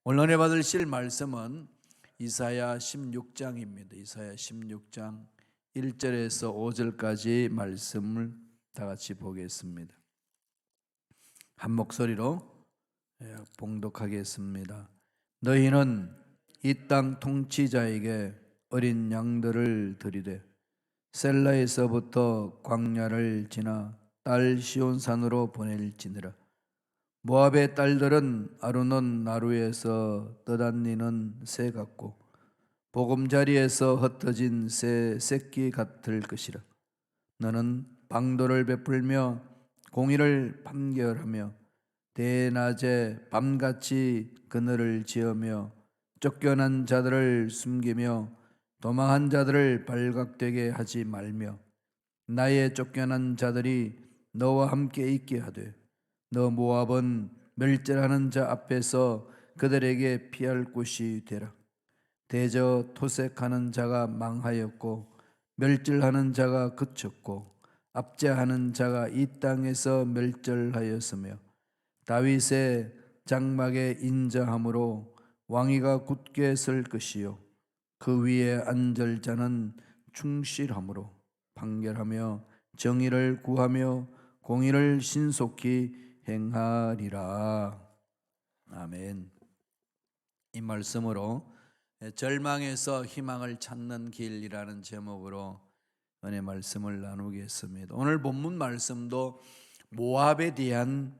오늘 은혜 받으실 말씀은 이사야 16장입니다. 이사야 16장 1절에서 5절까지 말씀을 다 같이 보겠습니다. 한 목소리로 봉독하겠습니다. 너희는 이 땅 통치자에게 어린 양들을 드리되 셀라에서부터 광야를 지나 딸 시온산으로 보낼지니라. 모압의 딸들은 아르논 나루에서 떠다니는 새 같고 보금자리에서 흩어진 새 새끼 같을 것이라. 너는 방도를 베풀며 공의를 판결하며 대낮에 밤같이 그늘을 지으며 쫓겨난 자들을 숨기며 도망한 자들을 발각되게 하지 말며 나의 쫓겨난 자들이 너와 함께 있게 하되 너 모압은 멸절하는 자 앞에서 그들에게 피할 곳이 되라. 대저 토색하는 자가 망하였고 멸절하는 자가 그쳤고 압제하는 자가 이 땅에서 멸절하였으며 다윗의 장막에 인자함으로 왕위가 굳게 설 것이요 그 위에 앉을 자는 충실함으로 판결하며 정의를 구하며 공의를 신속히 행하리라. 아멘. 이 말씀으로 절망에서 희망을 찾는 길이라는 제목으로 은혜 말씀을 나누겠습니다. 오늘 본문 말씀도 모압에 대한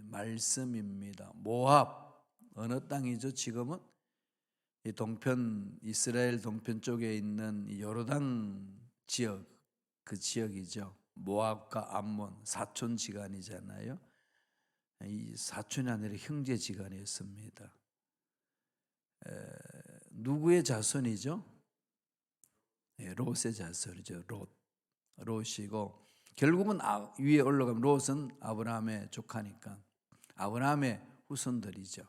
말씀입니다. 모압 어느 땅이죠? 지금은 이 동편 이스라엘 동편 쪽에 있는 요르단 지역, 그 지역이죠. 모압과 암몬 사촌지간이잖아요. 이 사촌이 아니라 형제지간이었습니다. 누구의 자손이죠? 롯의 자손이죠. 롯이고 결국은 위에 올라가면 롯은 아브라함의 조카니까 아브라함의 후손들이죠.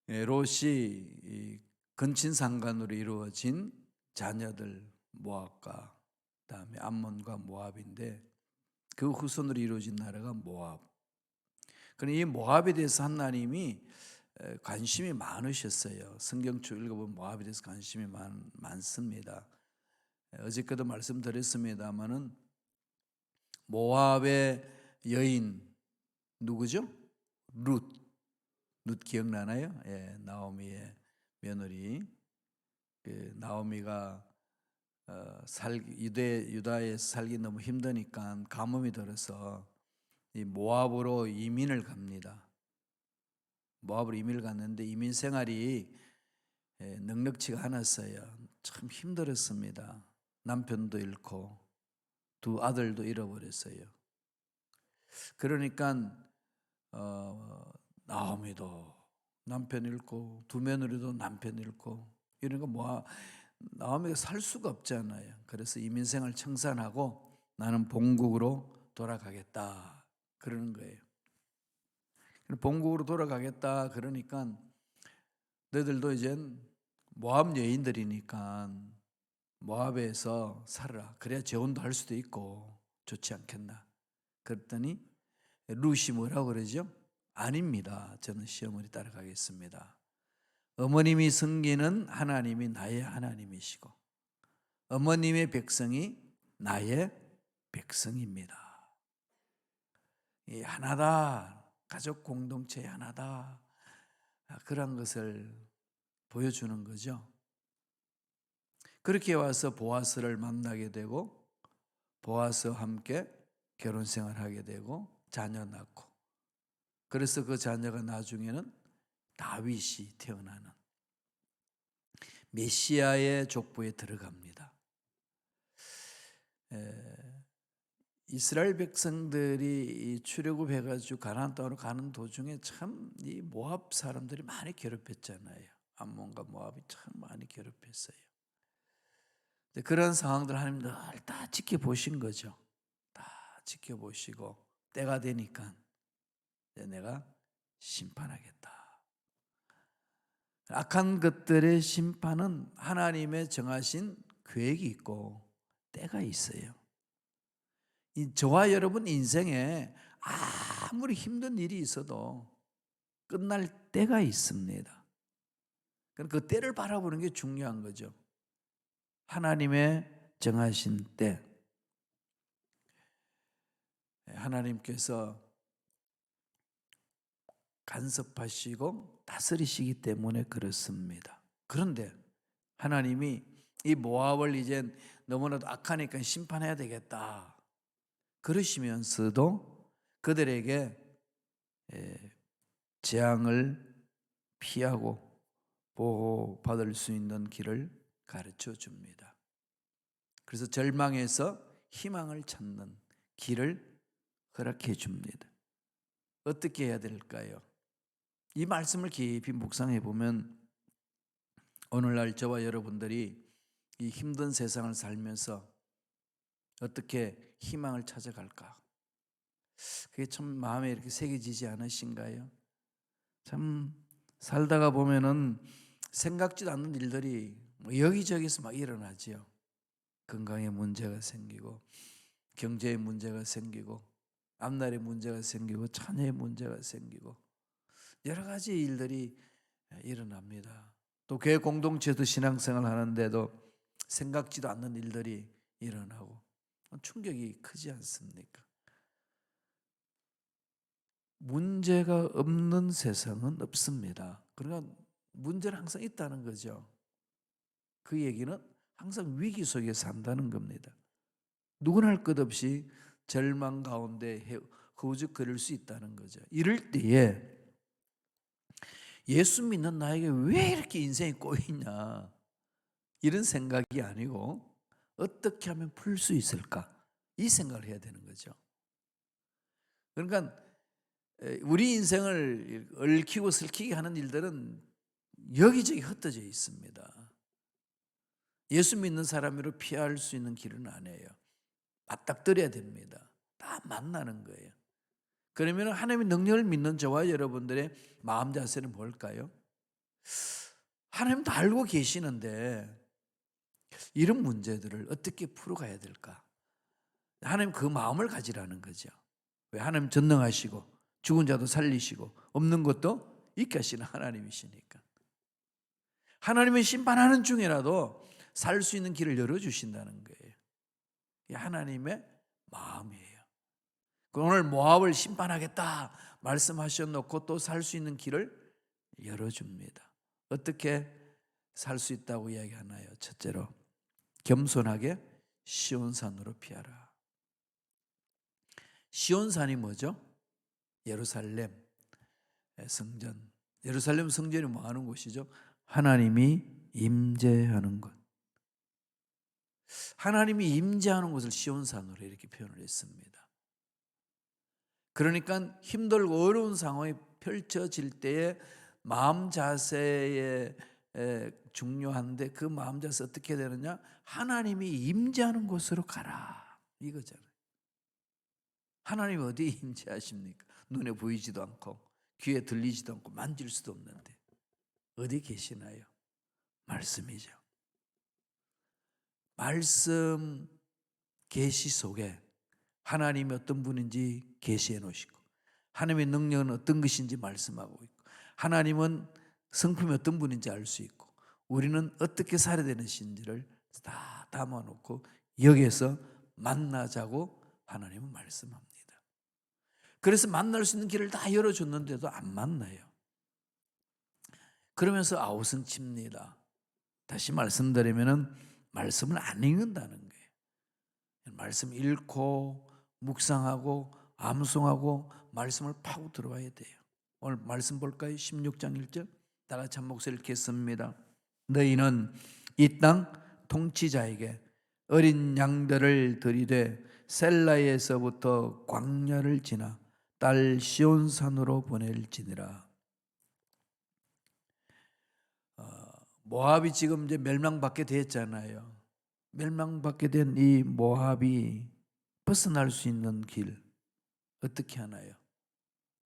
롯이 근친상간으로 이루어진 자녀들 모압과 그다음에 암몬과 모압인데 그 후손으로 이루어진 나라가 모압. 그러니 이 모압에 대해서 하나님이 관심이 많으셨어요. 성경책 읽어보면 모압에 대해서 관심이 많습니다. 어저께도 말씀드렸습니다마는 모압의 여인 누구죠? 룻 기억나나요? 예, 나오미의 며느리. 나오미가 유다에 살기 너무 힘드니까 가뭄이 들어서 이 모압으로 이민을 갑니다. 모압으로 이민을 갔는데 이민 생활이 넉넉치가 않았어요. 참 힘들었습니다. 남편도 잃고 두 아들도 잃어버렸어요. 그러니까 나오미도 남편 잃고 두 며느리도 남편 잃고 이러니까 나오미가 살 수가 없잖아요. 그래서 이민생활 청산하고 나는 본국으로 돌아가겠다 그러는 거예요. 본국으로 돌아가겠다 그러니까 너희들도 이젠 모압 여인들이니까 모압에서 살아라. 그래야 재혼도 할 수도 있고 좋지 않겠나. 그랬더니 룻이 뭐라고 그러죠? 아닙니다. 저는 시어머니 따라가겠습니다. 어머님이 섬기는 하나님이 나의 하나님이시고 어머님의 백성이 나의 백성입니다. 이 하나다. 가족 공동체 하나다. 그런 것을 보여주는 거죠. 그렇게 와서 보아스를 만나게 되고 보아스와 함께 결혼 생활하게 되고 자녀 낳고 그래서 그 자녀가 나중에는 다윗이 태어나는 메시아의 족보에 들어갑니다. 이스라엘 백성들이 출애굽해가지고 가나안 땅으로 가는 도중에 참 이 모압 사람들이 많이 괴롭혔잖아요. 암몬과 모압이 참 많이 괴롭혔어요. 그런 상황들 하나님 늘 다 지켜보신 거죠. 다 지켜보시고 때가 되니까 내가 심판하겠다. 악한 것들의 심판은 하나님의 정하신 계획이 있고 때가 있어요. 저와 여러분 인생에 아무리 힘든 일이 있어도 끝날 때가 있습니다. 그 때를 바라보는 게 중요한 거죠. 하나님의 정하신 때, 하나님께서 간섭하시고 다스리시기 때문에 그렇습니다. 그런데 하나님이 이 모압을 이제 너무나도 악하니까 심판해야 되겠다 그러시면서도 그들에게 재앙을 피하고 보호받을 수 있는 길을 가르쳐 줍니다. 그래서 절망에서 희망을 찾는 길을 허락해 줍니다. 어떻게 해야 될까요? 이 말씀을 깊이 묵상해 보면 오늘날 저와 여러분들이 이 힘든 세상을 살면서 어떻게 희망을 찾아갈까? 그게 참 마음에 이렇게 새겨지지 않으신가요? 참 살다가 보면은 생각지도 않는 일들이 여기저기서 막 일어나지요. 건강에 문제가 생기고, 경제에 문제가 생기고, 앞날에 문제가 생기고, 자녀에 문제가 생기고, 여러 가지 일들이 일어납니다. 또 교회 공동체도 신앙생활 하는데도 생각지도 않는 일들이 일어나고 충격이 크지 않습니까? 문제가 없는 세상은 없습니다. 그러니까 문제는 항상 있다는 거죠. 그 얘기는 항상 위기 속에 산다는 겁니다. 누구나 할 것 없이 절망 가운데 허우적거릴 수 있다는 거죠. 이럴 때에 예수 믿는 나에게 왜 이렇게 인생이 꼬이냐 이런 생각이 아니고 어떻게 하면 풀 수 있을까 이 생각을 해야 되는 거죠. 그러니까 우리 인생을 얽히고 설키게 하는 일들은 여기저기 흩어져 있습니다. 예수 믿는 사람으로 피할 수 있는 길은 아니에요. 맞닥뜨려야 됩니다. 다 만나는 거예요. 그러면 하나님의 능력을 믿는 저와 여러분들의 마음 자세는 뭘까요? 하나님도 알고 계시는데 이런 문제들을 어떻게 풀어가야 될까? 하나님 그 마음을 가지라는 거죠. 왜? 하나님 전능하시고 죽은 자도 살리시고 없는 것도 있게 하시는 하나님이시니까. 하나님의 심판하는 중이라도 살 수 있는 길을 열어주신다는 거예요. 이게 하나님의 마음이에요. 오늘 모압을 심판하겠다 말씀하셔놓고 또 살 수 있는 길을 열어줍니다. 어떻게 살 수 있다고 이야기하나요? 첫째로 겸손하게 시온산으로 피하라. 시온산이 뭐죠? 예루살렘 성전. 예루살렘 성전이 뭐 하는 곳이죠? 하나님이 임재하는 곳. 하나님이 임재하는 곳을 시온산으로 이렇게 표현을 했습니다. 그러니까 힘들고 어려운 상황이 펼쳐질 때에 마음 자세에 중요한데 그 마음 자세 어떻게 되느냐? 하나님이 임재하는 곳으로 가라 이거잖아요. 하나님이 어디에 임재하십니까? 눈에 보이지도 않고 귀에 들리지도 않고 만질 수도 없는데 어디 계시나요? 말씀이죠. 말씀 계시 속에 하나님이 어떤 분인지 계시해 놓으시고 하나님의 능력은 어떤 것인지 말씀하고 있고 하나님은 성품이 어떤 분인지 알 수 있고 우리는 어떻게 살아야 되는지를 다 담아놓고 여기에서 만나자고 하나님은 말씀합니다. 그래서 만날 수 있는 길을 다 열어줬는데도 안 만나요. 그러면서 아우성칩니다. 다시 말씀드리면 말씀을 안 읽는다는 거예요. 말씀 읽고 묵상하고 암송하고 말씀을 파고 들어와야 돼요. 오늘 말씀 볼까요? 16장 1절 다 같이 한 목소리 읽겠습니다. 너희는 이 땅 통치자에게 어린 양들을 들이되 셀라에서부터 광야를 지나 딸 시온산으로 보낼지니라. 모압이 지금 이제 멸망받게 됐잖아요. 멸망받게 된 이 모압이 벗어날 수 있는 길 어떻게 하나요?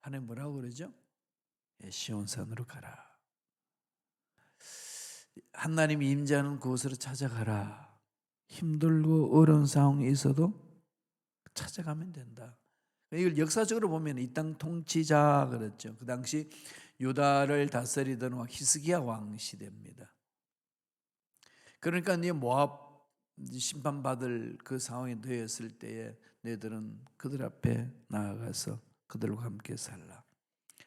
하나님 뭐라고 그러죠? 시온산으로 가라. 하나님이 임재하는 곳으로 찾아가라. 힘들고 어려운 상황이 있어도 찾아가면 된다. 이걸 역사적으로 보면 이 땅 통치자 그랬죠. 그 당시 유다를 다스리던 히스기야 왕 시대입니다. 그러니까 네 모압 심판받을 그 상황에 놓였을 때에 너희들은 그들 앞에 나아가서 그들과 함께 살라.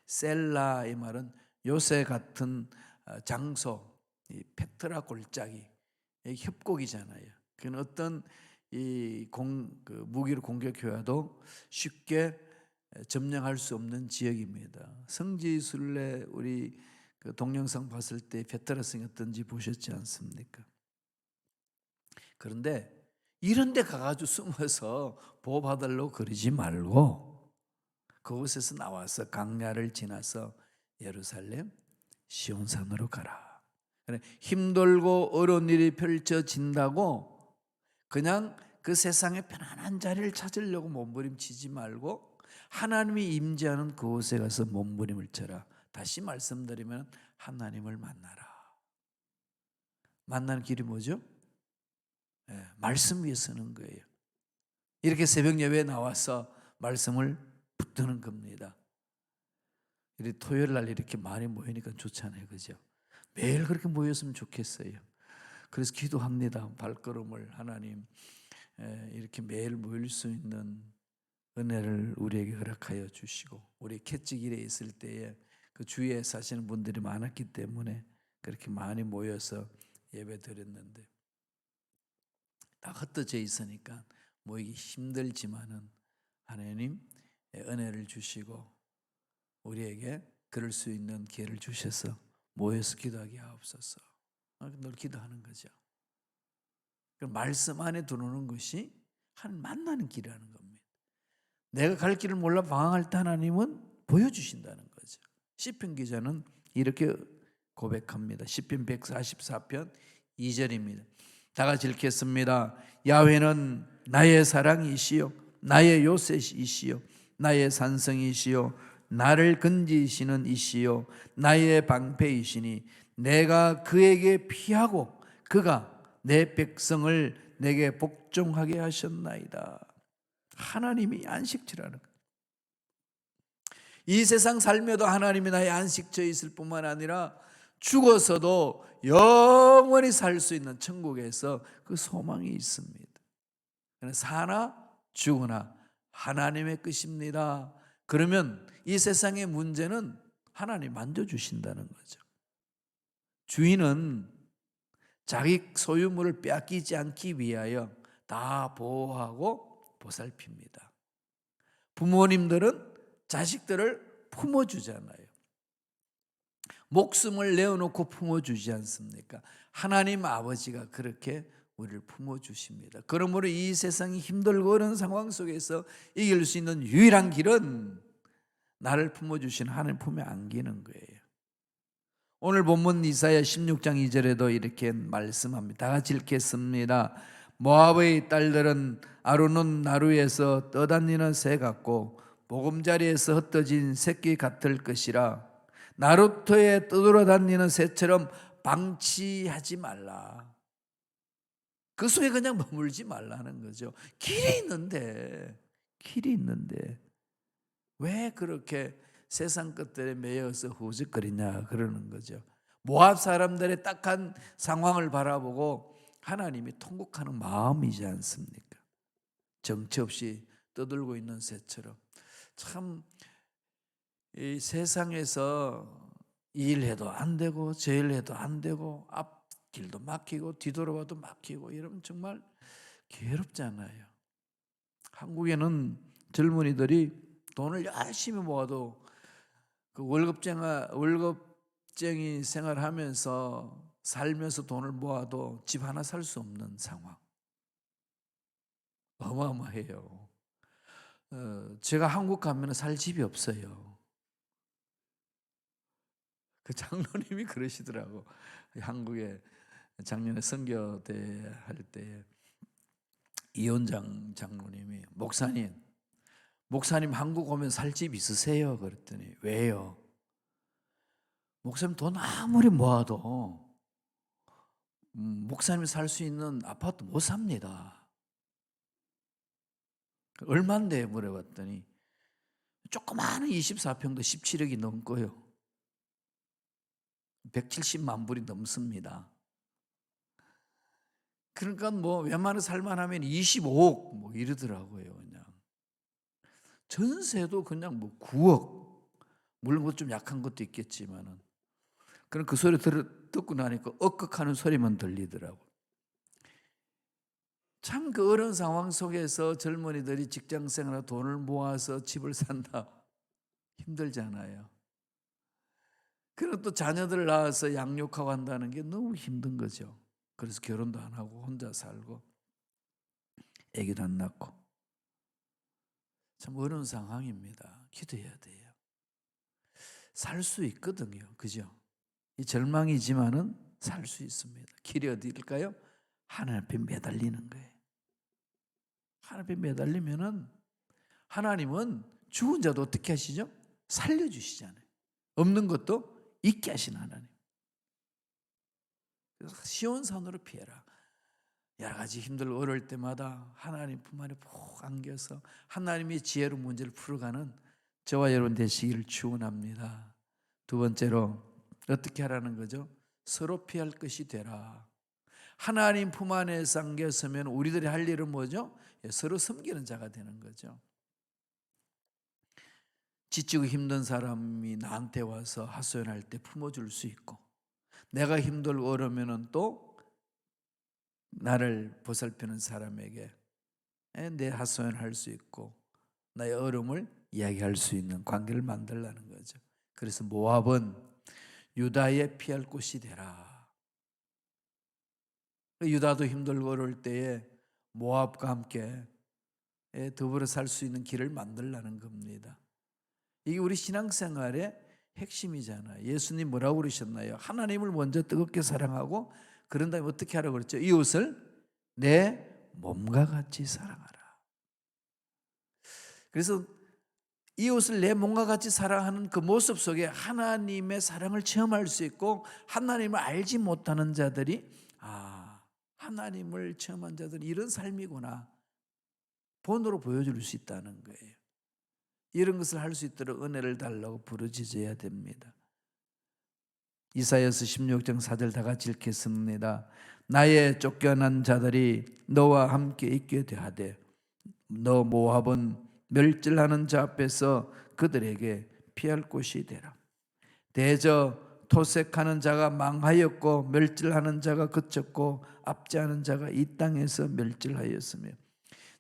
셀라의 말은 요새 같은 장소, 이 페트라 골짜기, 협곡이잖아요. 그건 어떤 그 무기로 공격해와도 쉽게 점령할 수 없는 지역입니다. 성지순례 우리 그 동영상 봤을 때 페트라성이 어떤지 보셨지 않습니까? 그런데 이런 데 가가지고 숨어서 보호받으려고 그러지 말고 그곳에서 나와서 강야를 지나서 예루살렘 시온산으로 가라. 힘들고 어려운 일이 펼쳐진다고 그냥 그 세상에 편안한 자리를 찾으려고 몸부림치지 말고 하나님이 임재하는 그곳에 가서 몸부림을 쳐라. 다시 말씀드리면 하나님을 만나라. 만나는 길이 뭐죠? 말씀 위에 서는 거예요. 이렇게 새벽 예배에 나와서 말씀을 붙드는 겁니다. 토요일 날 이렇게 많이 모이니까 좋잖아요, 그죠? 매일 그렇게 모였으면 좋겠어요. 그래서 기도합니다. 발걸음을 하나님 이렇게 매일 모일 수 있는 은혜를 우리에게 허락하여 주시고, 우리 캐치길에 있을 때에 그 주위에 사시는 분들이 많았기 때문에 그렇게 많이 모여서 예배 드렸는데 다 흩어져 있으니까 모이기 힘들지만은 하나님 은혜를 주시고 우리에게 그럴 수 있는 기회를 주셔서 모여서 기도하게 하옵소서. 늘 기도하는 거죠. 말씀 안에 들어오는 것이 한 만나는 길이라는 겁니다. 내가 갈 길을 몰라 방황할 때 하나님은 보여주신다는 거죠. 시편 기자는 이렇게 고백합니다. 시편 144편 2절입니다. 다 같이 읽겠습니다. 야훼는 나의 사랑이시요 나의 요새이시요 나의 산성이시요 나를 건지시는 이시요 나의 방패이시니 내가 그에게 피하고 그가 내 백성을 내게 복종하게 하셨나이다. 하나님이 안식처라는 거예요. 이 세상 살며도 하나님이 나의 안식처에 있을 뿐만 아니라 죽어서도 영원히 살 수 있는 천국에서 그 소망이 있습니다. 사나 죽으나 하나님의 것입니다. 그러면 이 세상의 문제는 하나님 만져주신다는 거죠. 주인은 자기 소유물을 빼앗기지 않기 위하여 다 보호하고 보살핍니다. 부모님들은 자식들을 품어주잖아요. 목숨을 내어놓고 품어주지 않습니까? 하나님 아버지가 그렇게 우리를 품어주십니다. 그러므로 이 세상이 힘들고 어려운 상황 속에서 이길 수 있는 유일한 길은 나를 품어주신 하나님 품에 안기는 거예요. 오늘 본문 이사야 16장 2절에도 이렇게 말씀합니다. 다 같이 읽겠습니다. 모압의 딸들은 아르논 나루에서 떠다니는 새 같고 보금자리에서 흩어진 새끼 같을 것이라. 나루터에 떠돌아다니는 새처럼 방치하지 말라. 그 속에 그냥 머물지 말라는 거죠. 길이 있는데 왜 그렇게 세상 것들에 매여서 후적거리냐 그러는 거죠. 모압 사람들의 딱한 상황을 바라보고 하나님이 통곡하는 마음이지 않습니까? 정처 없이 떠들고 있는 새처럼. 참 이 세상에서 이 일해도 안 되고 저 일해도 안 되고 앞길도 막히고 뒤돌아봐도 막히고 이러면 정말 괴롭잖아요. 한국에는 젊은이들이 돈을 열심히 모아도 그 월급쟁이 생활하면서 살면서 돈을 모아도 집 하나 살 수 없는 상황. 어마어마해요. 제가 한국 가면 살 집이 없어요. 그 장로님이 그러시더라고. 한국에 작년에 선교대 할 때 이원장 장로님이 목사님 한국 오면 살 집 있으세요? 그랬더니 왜요? 목사님 돈 아무리 모아도 목사님이 살 수 있는 아파트 못 삽니다. 얼마인데 물어봤더니 조그마한 24평도 17억이 넘고요. 170만 불이 넘습니다. 그러니까 뭐 웬만해서 살만하면 25억 뭐 이러더라고요. 그냥 전세도 그냥 뭐 9억, 물론 뭐 좀 약한 것도 있겠지만은, 그럼 그 소리 듣고 나니까 억극하는 소리만 들리더라고. 참 그 어려운 상황 속에서 젊은이들이 직장생활 돈을 모아서 집을 산다, 힘들잖아요. 그리고 또 자녀들 낳아서 양육하고 한다는 게 너무 힘든 거죠. 그래서 결혼도 안 하고 혼자 살고 아기도 안 낳고 참 어려운 상황입니다. 기도해야 돼요. 살 수 있거든요. 그죠? 이 절망이지만은 살 수 있습니다. 길이 어디일까요? 하나님 앞에 매달리는 거예요. 하나님 앞에 매달리면은 하나님은 죽은 자도 어떻게 하시죠? 살려주시잖아요. 없는 것도 있게 하시는 하나님. 그래서 시온산으로 피해라. 여러 가지 힘들고 어려울 때마다 하나님 품 안에 푹 안겨서 하나님의 지혜로 문제를 풀어가는 저와 여러분 되시기를 축원합니다. 두 번째로 어떻게 하라는 거죠? 서로 피할 것이 되라. 하나님 품 안에 안겨서면 우리들이 할 일은 뭐죠? 서로 섬기는 자가 되는 거죠. 지치고 힘든 사람이 나한테 와서 하소연할 때 품어줄 수 있고, 내가 힘들고 어려우면 또 나를 보살피는 사람에게 내 하소연할 수 있고 나의 어려움을 이야기할 수 있는 관계를 만들라는 거죠. 그래서 모압은 유다의 피할 곳이 되라. 유다도 힘들고 어려울 때에 모압과 함께 더불어 살 수 있는 길을 만들라는 겁니다. 이게 우리 신앙생활의 핵심이잖아요. 예수님 뭐라고 그러셨나요? 하나님을 먼저 뜨겁게 사랑하고 그런 다음에 어떻게 하라고 그랬죠? 이웃을 내 몸과 같이 사랑하라. 그래서 이웃을 내 몸과 같이 사랑하는 그 모습 속에 하나님의 사랑을 체험할 수 있고, 하나님을 알지 못하는 자들이 하나님을 체험한 자들은 이런 삶이구나 본으로 보여줄 수 있다는 거예요. 이런 것을 할 수 있도록 은혜를 달라고 부르짖어야 됩니다. 이사야서 16장 4절 다 같이 읽겠습니다. 나의 쫓겨난 자들이 너와 함께 있게 되하되 너 모압은 멸절하는 자 앞에서 그들에게 피할 곳이 되라. 대저 토색하는 자가 망하였고 멸절하는 자가 그쳤고 압제하는 자가 이 땅에서 멸절하였으며.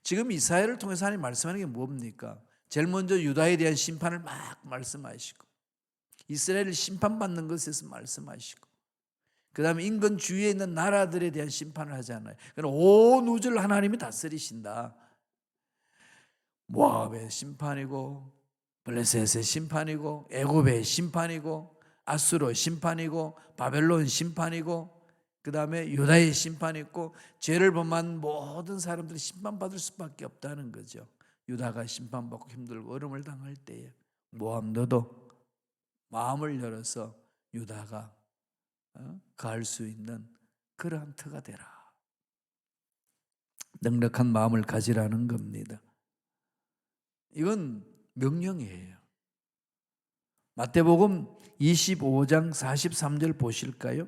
지금 이사야를 통해서 하나님 말씀하는 게 뭡니까? 제일 먼저 유다에 대한 심판을 막 말씀하시고, 이스라엘을 심판받는 것에서 말씀하시고, 그 다음에 인근 주위에 있는 나라들에 대한 심판을 하잖아요. 그럼 온 우주를 하나님이 다스리신다. 모압의 심판이고 블레셋의 심판이고 애굽의 심판이고 아수르의 심판이고 바벨론 심판이고 그 다음에 유다의 심판이 있고, 죄를 범한 모든 사람들이 심판받을 수밖에 없다는 거죠. 유다가 심판받고 힘들고 어려움을 당할 때에 모압 너도 마음을 열어서 유다가 가할 수 있는 그러한 터가 되라. 넉넉한 마음을 가지라는 겁니다. 이건 명령이에요. 마태복음 25장 43절 보실까요?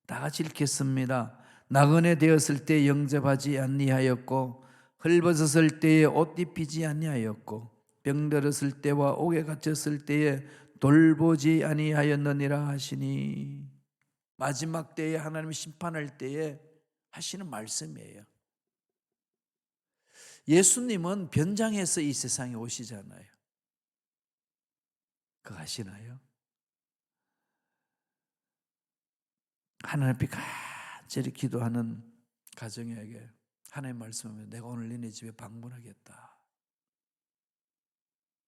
다 같이 읽겠습니다. 나그네 되었을 때 영접하지 아니하였고 헐벗었을 때에 옷 입히지 아니하였고 병들었을 때와 옥에 갇혔을 때에 돌보지 아니하였느니라 하시니. 마지막 때에 하나님이 심판할 때에 하시는 말씀이에요. 예수님은 변장해서 이 세상에 오시잖아요. 그거 아시나요? 하나님 앞에 간절히 기도하는 가정에게 하나님 말씀하면 내가 오늘 너네 집에 방문하겠다.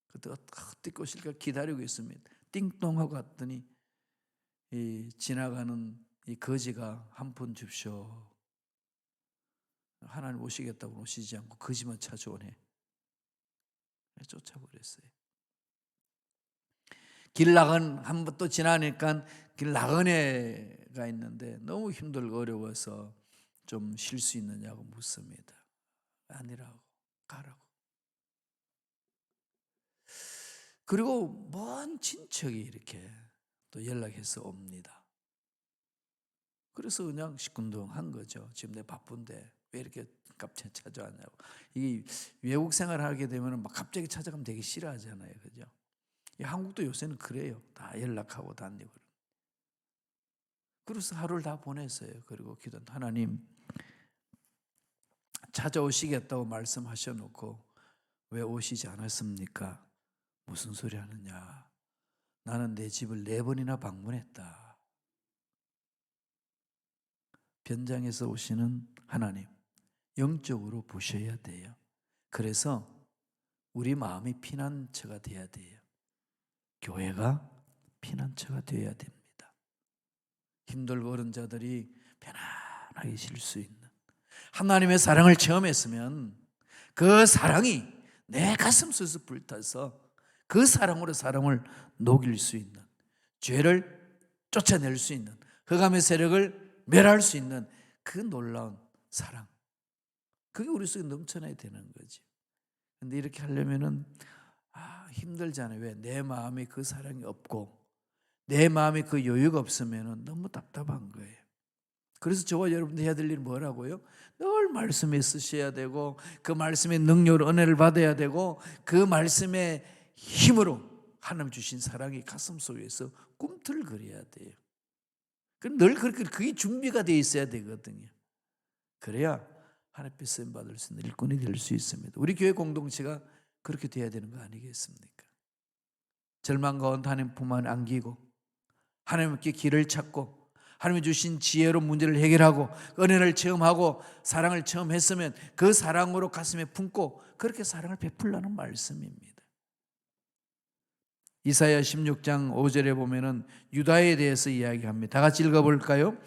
그때 어떻게 오실까 기다리고 있습니다. 띵동하고 갔더니 이 지나가는 이 거지가 한 푼 줍쇼. 하나님 오시겠다고 오시지 않고 거지만 찾아오네. 쫓아버렸어요. 길 나간 한 번 또 지나니까 길 나그네가 있는데 너무 힘들고 어려워서 좀 쉴 수 있느냐고 묻습니다. 아니라고, 가라고. 그리고 먼 친척이 이렇게 또 연락해서 옵니다. 그래서 그냥 시큰둥한 거죠. 지금 내 바쁜데 왜 이렇게 갑자기 찾아왔냐고. 이 외국 생활하게 되면 막 갑자기 찾아가면 되게 싫어하잖아요, 그죠? 한국도 요새는 그래요. 다 연락하고 다니고. 그래서 하루를 다 보냈어요. 그리고 기도 하나님 찾아오시겠다고 말씀하셔놓고 왜 오시지 않았습니까? 무슨 소리 하느냐? 나는 내 집을 4번이나 방문했다. 변장에서 오시는 하나님, 영적으로 보셔야 돼요. 그래서 우리 마음이 피난처가 돼야 돼요. 교회가 피난처가 되어야 됩니다. 힘들고 어려운 자들이 편안하게 쉴 수 있는 하나님의 사랑을 체험했으면 그 사랑이 내 가슴 속에서 불타서 그 사랑으로 사람을 녹일 수 있는, 죄를 쫓아낼 수 있는, 흑암의 세력을 멸할 수 있는 그 놀라운 사랑, 그게 우리 속에 넘쳐나야 되는 거지. 근데 이렇게 하려면은 힘들잖아요. 왜? 내 마음에 그 사랑이 없고 내 마음에 그 여유가 없으면 너무 답답한 거예요. 그래서 저와 여러분들 해야 될 일은 뭐라고요? 늘 말씀에 쓰셔야 되고 그 말씀의 능력으로 은혜를 받아야 되고 그 말씀의 힘으로 하나님 주신 사랑이 가슴 속에서 꿈틀거려야 돼요. 늘 그게 준비가 되어 있어야 되거든요. 그래야 하나님께 쓰임 받을 수 있는 일꾼이 될 수 있습니다. 우리 교회 공동체가 그렇게 돼야 되는 거 아니겠습니까? 절망 가운데 하나님 품 안에 안기고 하나님께 길을 찾고 하나님이 주신 지혜로 문제를 해결하고 은혜를 체험하고 사랑을 체험했으면 그 사랑으로 가슴에 품고 그렇게 사랑을 베풀라는 말씀입니다. 이사야 16장 5절에 보면은 유다에 대해서 이야기합니다. 다 같이 읽어볼까요?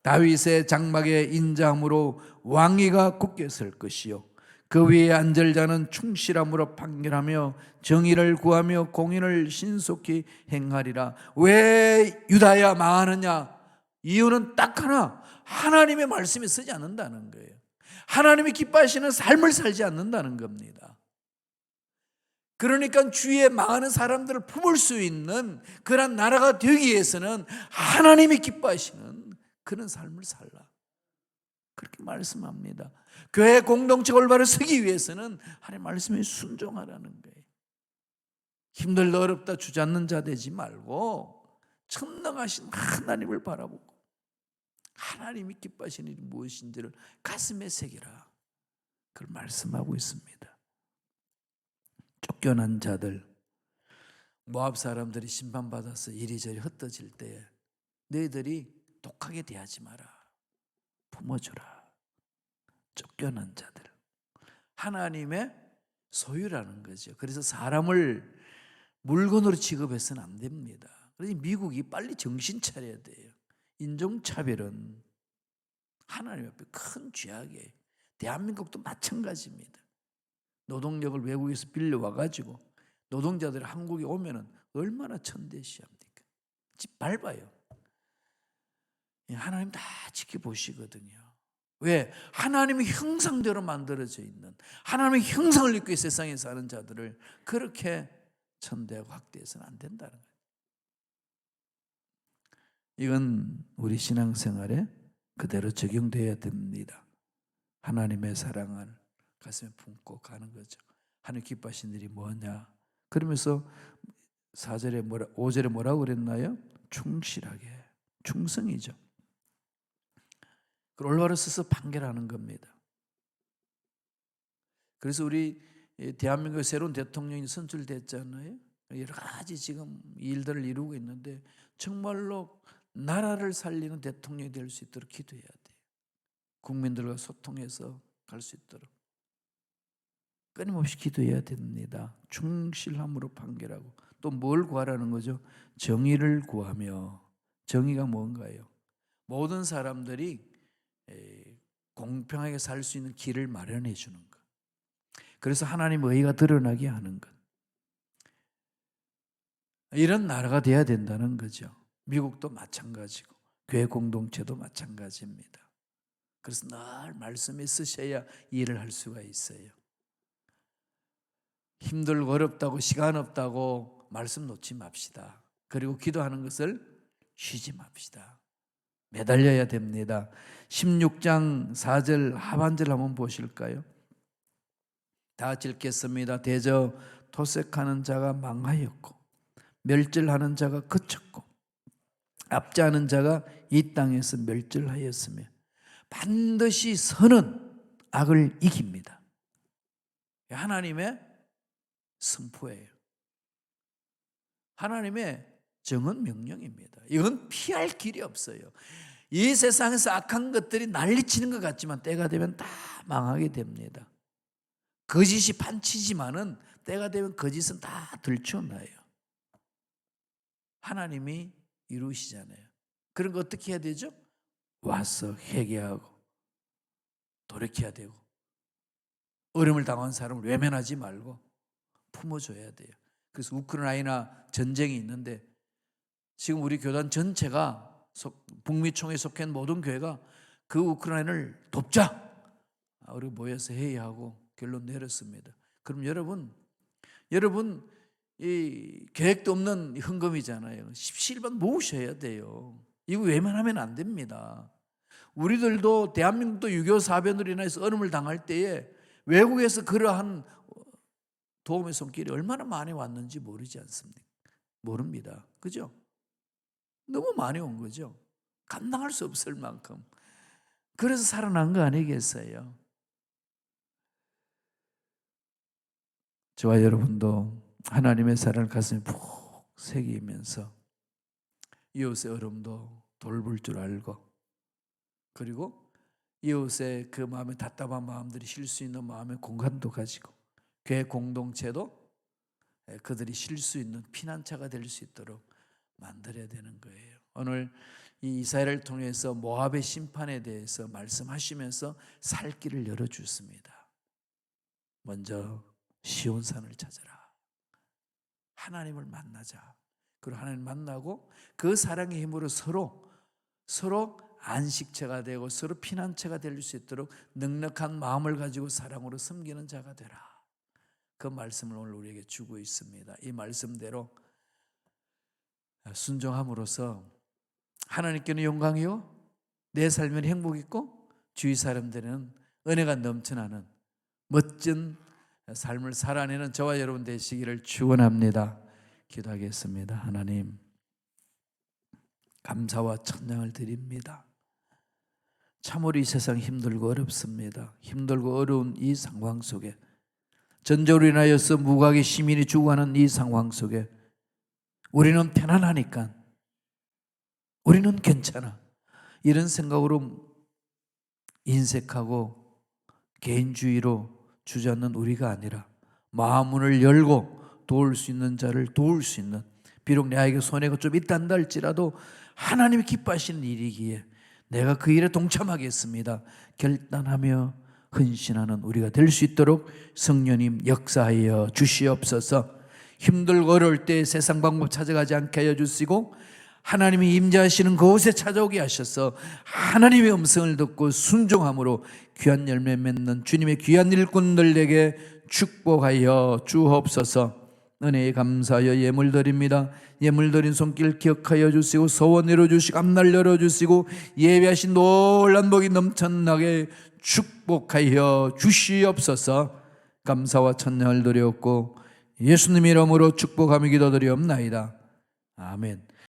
다윗의 장막에 인자함으로 왕위가 굳게 설 것이요 그 위에 앉을 자는 충실함으로 판결하며 정의를 구하며 공의를 신속히 행하리라. 왜 유다야 망하느냐? 이유는 딱 하나, 하나님의 말씀이 쓰지 않는다는 거예요. 하나님이 기뻐하시는 삶을 살지 않는다는 겁니다. 그러니까 주위에 망하는 사람들을 품을 수 있는 그런 나라가 되기 위해서는 하나님이 기뻐하시는 그런 삶을 살라, 그렇게 말씀합니다. 교회 공동체 올바로 서기 위해서는 하나님 말씀에 순종하라는 거예요. 힘들다 어렵다 주저앉는 자 되지 말고 전능하신 하나님을 바라보고 하나님이 기뻐하시는 일이 무엇인지를 가슴에 새기라, 그걸 말씀하고 있습니다. 쫓겨난 자들, 모압 사람들이 심판받아서 이리저리 흩어질 때에 너희들이 독하게 대하지 마라, 품어주라. 쫓겨난 자들, 하나님의 소유라는 거죠. 그래서 사람을 물건으로 취급해서는 안 됩니다. 그래서 미국이 빨리 정신 차려야 돼요. 인종차별은 하나님 앞에 큰 죄악이에요. 대한민국도 마찬가지입니다. 노동력을 외국에서 빌려와가지고 노동자들이 한국에 오면은 얼마나 천대시합니까? 집 밟아요. 하나님 다 지켜보시거든요. 왜? 하나님의 형상대로 만들어져 있는, 하나님의 형상을 입고 세상에 사는 자들을 그렇게 천대하고 학대해서는 안 된다는 거예요. 이건 우리 신앙생활에 그대로 적용되어야 됩니다. 하나님의 사랑을 가슴에 품고 가는 거죠. 하나님 기뻐하시는 일이 뭐냐? 그러면서 5절에 뭐라고 그랬나요? 충실하게, 충성이죠. 그걸 올바로 써서 판결하는 겁니다. 그래서 우리 대한민국 새로운 대통령이 선출됐잖아요. 여러 가지 지금 일들을 이루고 있는데 정말로 나라를 살리는 대통령이 될 수 있도록 기도해야 돼요. 국민들과 소통해서 갈 수 있도록 끊임없이 기도해야 됩니다. 충실함으로 판결하고 또 뭘 구하라는 거죠? 정의를 구하며. 정의가 뭔가요? 모든 사람들이 공평하게 살 수 있는 길을 마련해 주는 것. 그래서 하나님의 의가 드러나게 하는 것. 이런 나라가 돼야 된다는 거죠. 미국도 마찬가지고 교회 공동체도 마찬가지입니다. 그래서 늘 말씀에 쓰셔야 일을 할 수가 있어요. 힘들고 어렵다고 시간 없다고 말씀 놓지 맙시다. 그리고 기도하는 것을 쉬지 맙시다. 매달려야 됩니다. 16장 4절 하반절 한번 보실까요? 다 같이 읽겠습니다. 대저 토색하는 자가 망하였고 멸절하는 자가 그쳤고 압제하는 자가 이 땅에서 멸절하였으며 반드시 선은 악을 이깁니다. 하나님의 선포예요. 하나님의 정은 명령입니다. 이건 피할 길이 없어요. 이 세상에서 악한 것들이 난리치는 것 같지만 때가 되면 다 망하게 됩니다. 거짓이 판치지만은 때가 되면 거짓은 다 들춰놔요. 하나님이 이루시잖아요. 그런 거 어떻게 해야 되죠? 와서 회개하고 돌이켜야 되고 어려움을 당한 사람을 외면하지 말고 품어줘야 돼요. 그래서 우크라이나 전쟁이 있는데 지금 우리 교단 전체가 북미 총회에 속한 모든 교회가 그 우크라이나를 돕자 우리 모여서 회의하고 결론 내렸습니다. 그럼 여러분 이 계획도 없는 헌금이잖아요. 십시일반 모으셔야 돼요. 이거 외면하면 안 됩니다. 우리들도 대한민국도 6.25 사변으로 인해서 어려움을 당할 때에 외국에서 그러한 도움의 손길이 얼마나 많이 왔는지 모르지 않습니까? 모릅니다. 그죠? 너무 많이 온 거죠. 감당할 수 없을 만큼. 그래서 살아난 거 아니겠어요? 저와 여러분도 하나님의 사랑을 가슴에 푹 새기면서 이웃의 어려움도 돌볼 줄 알고 그리고 이웃의 그 마음에 답답한 마음들이 쉴 수 있는 마음의 공간도 가지고 교회 공동체도 그들이 쉴 수 있는 피난처가 될 수 있도록 만들어야 되는 거예요. 오늘 이 이사야를 통해서 모압의 심판에 대해서 말씀하시면서 살 길을 열어주습니다. 먼저 시온산을 찾아라. 하나님을 만나자. 그리고 하나님 만나고 그 사랑의 힘으로 서로 안식처가 되고 서로 피난처가 될 수 있도록 넉넉한 마음을 가지고 사랑으로 섬기는 자가 되라. 그 말씀을 오늘 우리에게 주고 있습니다. 이 말씀대로 순종함으로써 하나님께는 영광이요 내 삶은 행복 있고 주위 사람들은 은혜가 넘쳐나는 멋진 삶을 살아내는 저와 여러분 되시기를 축원합니다. 기도하겠습니다. 하나님 감사와 찬양을 드립니다. 참으로 이 세상 힘들고 어렵습니다. 힘들고 어려운 이 상황 속에 전쟁으로 인하여서 무각의 시민이 죽어가는 이 상황 속에 우리는 편안하니까 우리는 괜찮아 이런 생각으로 인색하고 개인주의로 주저앉는 우리가 아니라 마음문을 열고 도울 수 있는 자를 도울 수 있는 비록 내게 손해가 좀 있단다 할지라도 하나님이 기뻐하시는 일이기에 내가 그 일에 동참하겠습니다 결단하며 헌신하는 우리가 될 수 있도록 성령님 역사하여 주시옵소서. 힘들고 어려울 때 세상 방법 찾아가지 않게 하여 주시고 하나님이 임재하시는 그곳에 찾아오게 하셔서 하나님의 음성을 듣고 순종함으로 귀한 열매 맺는 주님의 귀한 일꾼들에게 축복하여 주옵소서. 은혜에 감사하여 예물 드립니다. 예물 드린 손길 기억하여 주시고 소원 이루어주시고 앞날 열어주시고 예배하신 놀란 복이 넘쳐나게 축복하여 주시옵소서. 감사와 찬양을 드렸고 예수님 이름으로 축복하며 기도드리옵나이다. 아멘.